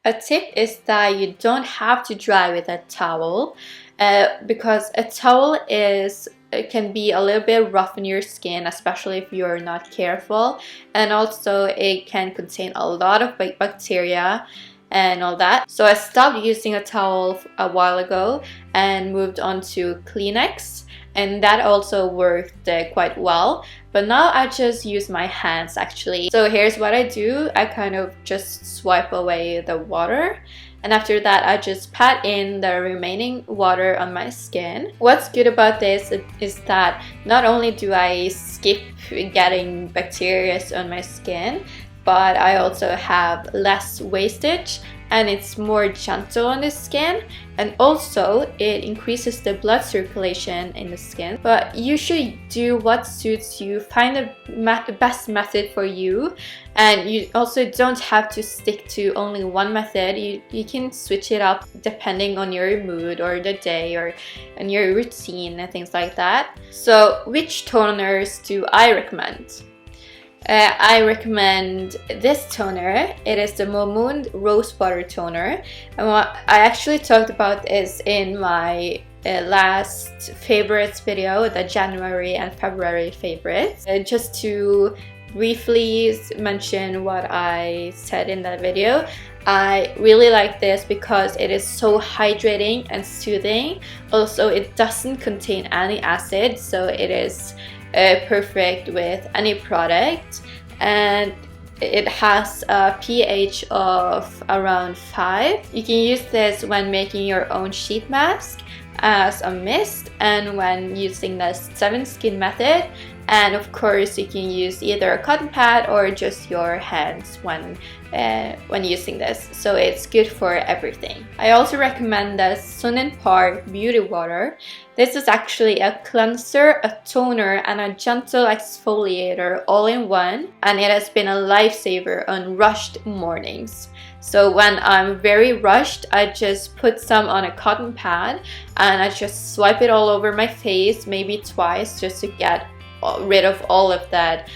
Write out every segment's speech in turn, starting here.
A tip is that you don't have to dry with a towel because a towel it can be a little bit rough on your skin, especially if you're not careful, and also it can contain a lot of bacteria and all that. So I stopped using a towel a while ago and moved on to Kleenex, and that also worked quite well. But now I just use my hands actually. So here's what I do. I kind of just swipe away the water, and after that I just pat in the remaining water on my skin. What's good about this is that not only do I skip getting bacteria on my skin, but I also have less wastage, and it's more gentle on the skin, and also it increases the blood circulation in the skin. But you should do what suits you, find the best method for you, and you also don't have to stick to only one method. You can switch it up depending on your mood or the day or on your routine and things like that. So which toners do I recommend? I recommend this toner. It is the Mamonde Rose Butter Toner. And I actually talked about this in my last favorites video, the January and February favorites. Just to briefly mention what I said in that video, I really like this because it is so hydrating and soothing. Also, it doesn't contain any acid, so it is perfect with any product, and it has a pH of around 5. You can use this when making your own sheet mask as a mist and when using the 7 skin method, and of course you can use either a cotton pad or just your hands when using this, so it's good for everything. I also recommend the Sun & Park Beauty Water. This is actually a cleanser, a toner, and a gentle exfoliator all in one, and it has been a lifesaver on rushed mornings. So when I'm very rushed, I just put some on a cotton pad and I just swipe it all over my face, maybe twice, just to get rid of all of that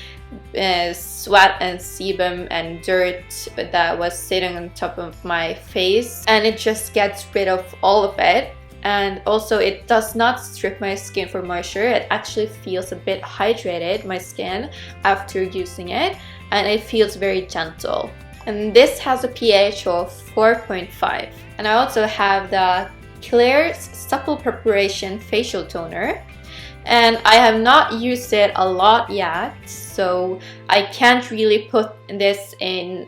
sweat and sebum and dirt that was sitting on top of my face, and it just gets rid of all of it. And also it does not strip my skin for moisture. It actually feels a bit hydrated, my skin, after using it, and it feels very gentle. And this has a pH of 4.5. And I also have the Klairs Supple Preparation Facial Toner, and I have not used it a lot yet, so I can't really put this in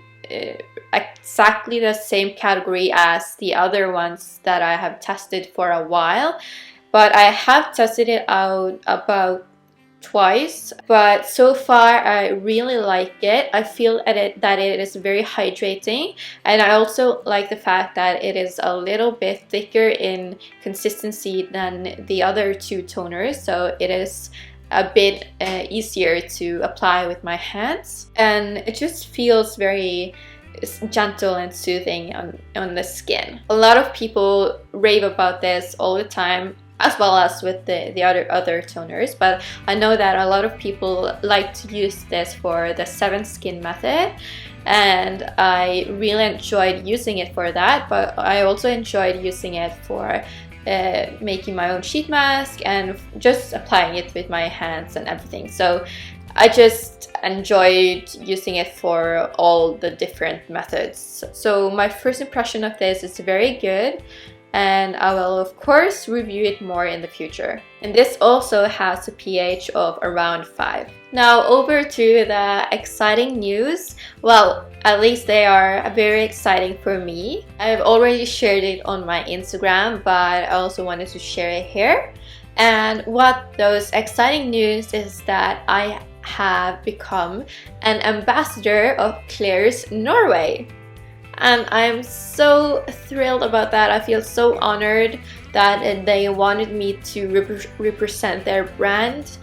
exactly the same category as the other ones that I have tested for a while, but I have tested it out about twice, but so far I really like it. I feel that it is very hydrating, and I also like the fact that it is a little bit thicker in consistency than the other 2 toners, so it is a bit easier to apply with my hands, and it just feels very gentle and soothing on the skin. A lot of people rave about this all the time, as well as with the other toners, but I know that a lot of people like to use this for the 7 skin method, and I really enjoyed using it for that. But I also enjoyed using it for making my own sheet mask and just applying it with my hands and everything. So I just enjoyed using it for all the different methods. So my first impression of this is very good, and I will of course review it more in the future. And this also has a pH of around 5. Now over to the exciting news. Well, at least they are very exciting for me. I've already shared it on my Instagram, but I also wanted to share it here. And what those exciting news is that I have become an ambassador of Klairs Norway. And I'm so thrilled about that. I feel so honored that they wanted me to represent their brand.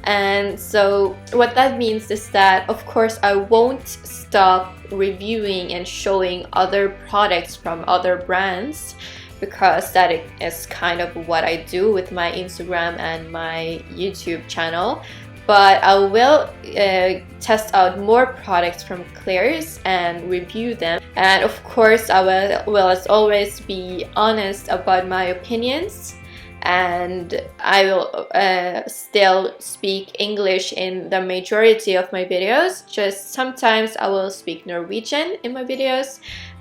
And so what that means is that, of course, I won't stop reviewing and showing other products from other brands, because that is kind of what I do with my Instagram and my YouTube channel. But I will test out more products from Klairs and review them. And of course, I will as always be honest about my opinions, and I will still speak English in the majority of my videos. Just sometimes I will speak Norwegian in my videos,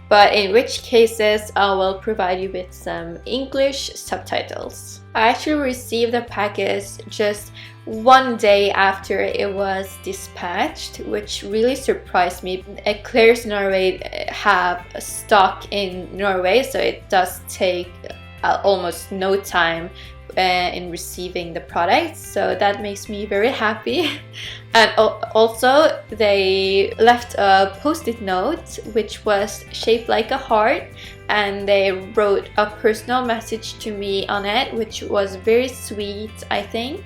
but in which cases I will provide you with some English subtitles. I actually received the package just one day after it was dispatched, which really surprised me. Klairs Norway have stock in Norway, so it does take almost no time in receiving the product, so that makes me very happy. And also they left a post-it note which was shaped like a heart, and they wrote a personal message to me on it, which was very sweet, I think.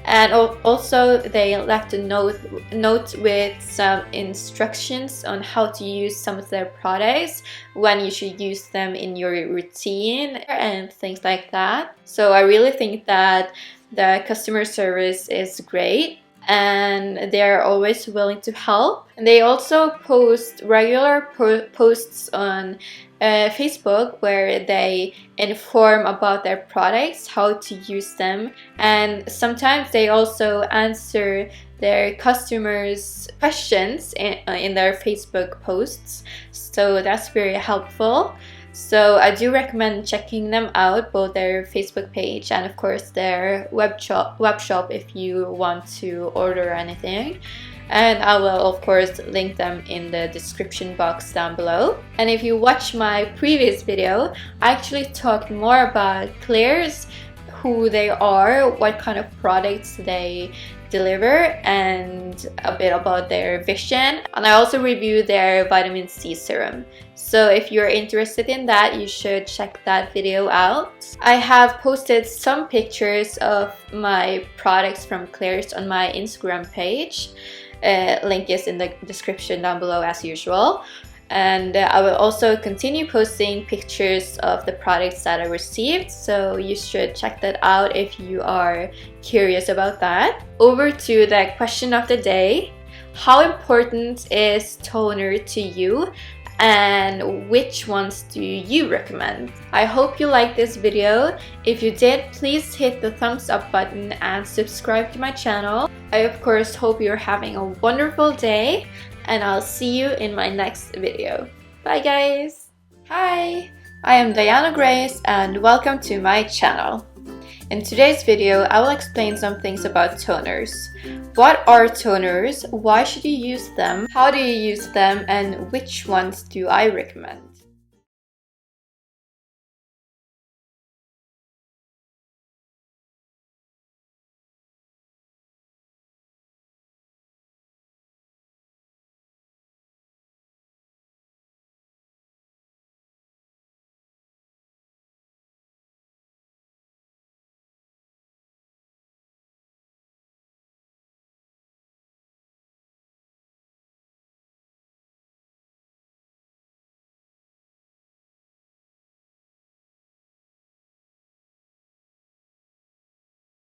And also they left a note with some instructions on how to use some of their products, when you should use them in your routine and things like that. So I really think that the customer service is great, and they're always willing to help. And they also post regular posts on Facebook where they inform about their products, how to use them, and sometimes they also answer their customers' questions in their Facebook posts, so that's very helpful. So I do recommend checking them out, both their Facebook page and of course their web shop if you want to order anything. And I will of course link them in the description box down below. And if you watch my previous video, I actually talked more about Klairs, who they are, what kind of products they deliver, and a bit about their vision. And I also reviewed their vitamin C serum. So if you're interested in that, you should check that video out. I have posted some pictures of my products from Klairs on my Instagram page. Link is in the description down below as usual. And I will also continue posting pictures of the products that I received, so you should check that out if you are curious about that. Over to the question of the day. How important is toner to you, and which ones do you recommend? I hope you liked this video. If you did, please hit the thumbs up button and subscribe to my channel. I of course hope you're having a wonderful day, and I'll see you in my next video. Bye guys! Hi! I am Diana Grace and welcome to my channel. In today's video, I will explain some things about toners. What are toners? Why should you use them? How do you use them? And which ones do I recommend?